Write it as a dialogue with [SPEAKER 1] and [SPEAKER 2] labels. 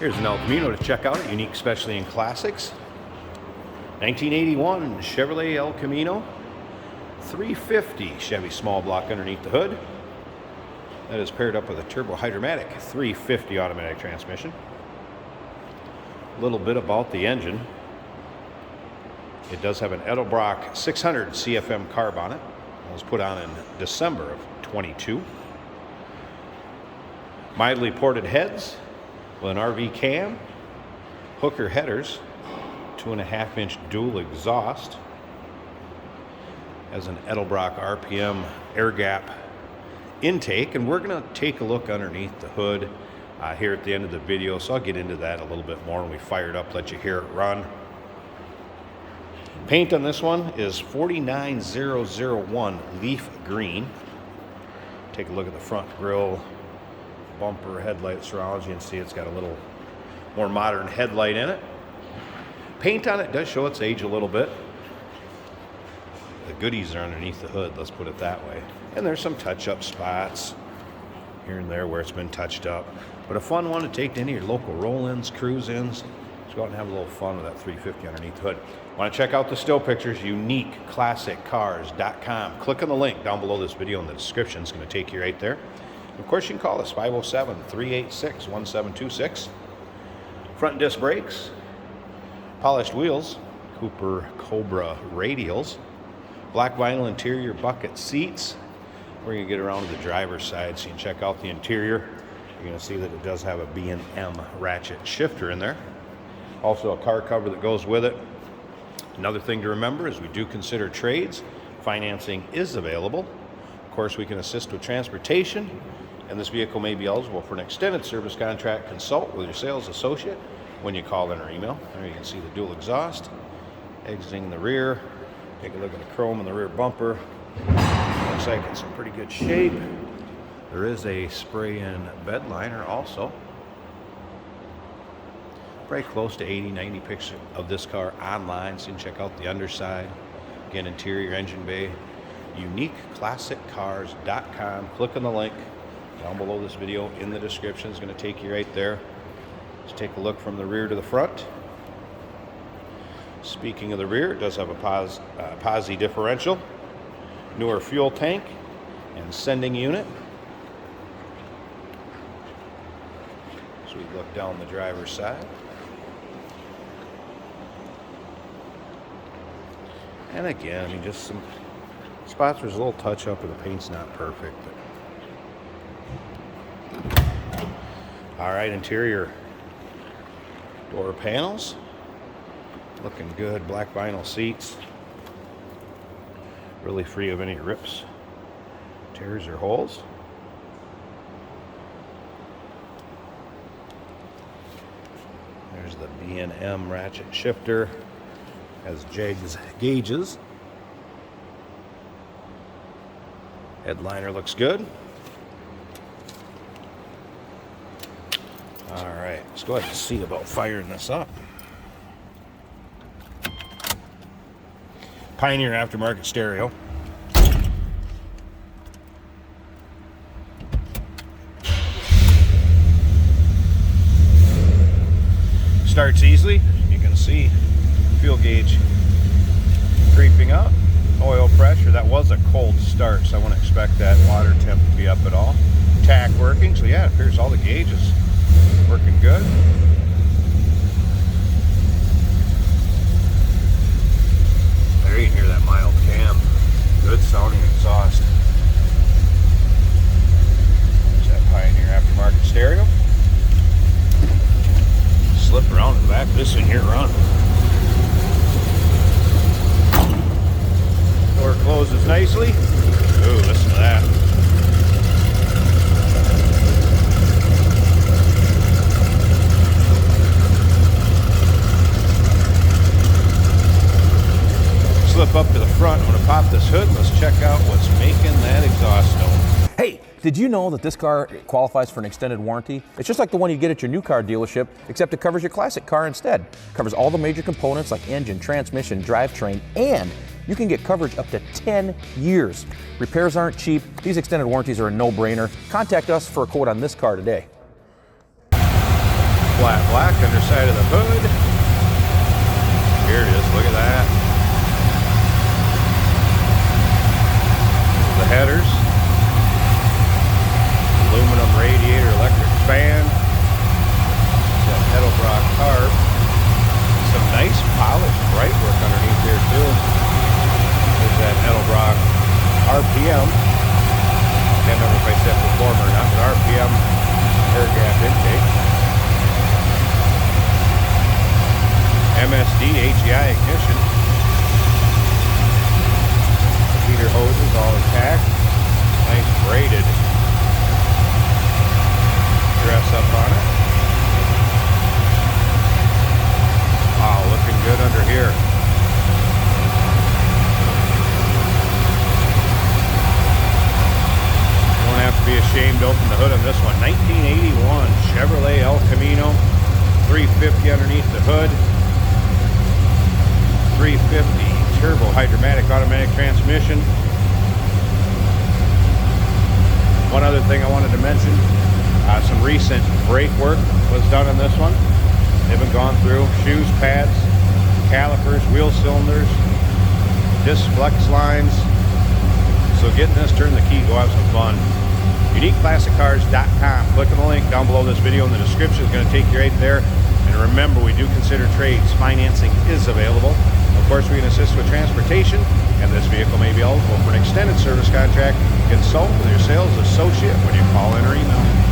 [SPEAKER 1] Here's an El Camino to check out, unique specialty in classics. 1981 Chevrolet El Camino, 350 Chevy small block underneath the hood. That is paired up with a turbo hydromatic 350 automatic transmission. A little bit about the engine. It does have an Edelbrock 600 CFM carb on it. It was put on in December of 22. Mildly ported heads with an RV cam, hooker headers, 2.5-inch dual exhaust, has an Edelbrock RPM air gap intake, and we're going to take a look underneath the hood here at the end of the video, so I'll get into that a little bit more when we fire it up, let you hear it run. Paint on this one is 49001 leaf green. Take a look at the front grille, bumper, headlight surrounds. You can see it's got a little more modern headlight in it. Paint on it does show its age a little bit. The goodies are underneath the hood, let's put it that way. And there's some touch-up spots here and there where it's been touched up. But a fun one to take to any of your local roll-ins, cruise-ins. Just go out and have a little fun with that 350 underneath the hood. Want to check out the still pictures? UniqueClassicCars.com. Click on the link down below this video in the description. It's going to take you right there. And of course, you can call us 507-386-1726. Front disc brakes, polished wheels, Cobra radials, black vinyl interior bucket seats. We're going to get around to the driver's side so you can check out the interior. You're going to see that it does have a B&M ratchet shifter in there. Also a car cover that goes with it. Another thing to remember is we do consider trades. Financing is available. Of course, we can assist with transportation, and this vehicle may be eligible for an extended service contract. Consult with your sales associate when you call in or email. There you can see the dual exhaust exiting the rear. Take a look at the chrome in the rear bumper. Looks like it's in pretty good shape. There is a spray-in bed liner also. Very close to 80-90 pictures of this car online, so you can check out the underside. Again, interior engine bay. UniqueClassicCars.com. Click on the link down below this video in the description. It's going to take you right there. Let's take a look from the rear to the front. Speaking of the rear, it does have a posi differential, newer fuel tank, and sending unit. So we look down the driver's side. And again, I mean, just some spots where there's a little touch up and the paint's not perfect. All right, interior door panels. Looking good, black vinyl seats. Really free of any rips, tears, or holes. There's the B&M ratchet shifter. Has Jegs gauges. Headliner looks good. All right, let's go ahead and see about firing this up. Pioneer aftermarket stereo. Starts easily. You can see fuel gauge creeping up. Oil pressure, that was a cold start, so I wouldn't expect that water temp to be up at all. Tack working, so yeah, it appears all the gauges working good. There you can hear that mild cam. Good sounding exhaust. There's that Pioneer aftermarket stereo. Slip around in the back of this thing here, run. Door closes nicely. Ooh, listen to that. Slip up to the front. I'm going to pop this hood and let's check out what's making that exhaust note.
[SPEAKER 2] Hey, did you know that this car qualifies for an extended warranty? It's just like the one you get at your new car dealership, except it covers your classic car instead. It covers all the major components like engine, transmission, drivetrain, and you can get coverage up to 10 years. Repairs aren't cheap. These extended warranties are a no-brainer. Contact us for a quote on this car today.
[SPEAKER 1] Flat black underside of the hood. Here it is, look at that. The headers. Aluminum radiator, electric fan. Got Edelbrock carb. Some nice polished bright work underneath here too. There's that Edelbrock RPM. Can't remember if I said performer or not, but RPM air gap intake. MSD HEI ignition. Heater hoses all intact. Nice braided dress up on it. Wow, looking good under here. Won't have to be ashamed to open the hood on this one. 1981 Chevrolet El Camino. 350 underneath the hood. 350 turbo hydromatic automatic transmission. One other thing I wanted to mention, some recent brake work was done on this one. They've been gone through shoes, pads, calipers, wheel cylinders, disc flex lines. So getting this, turn the key, go have some fun. UniqueClassicCars.com. Click on the link down below this video in the description. It's going to take you right there. And remember, we do consider trades. Financing is available. Of course, we can assist with transportation, and this vehicle may be eligible for an extended service contract. Consult with your sales associate when you call in or email.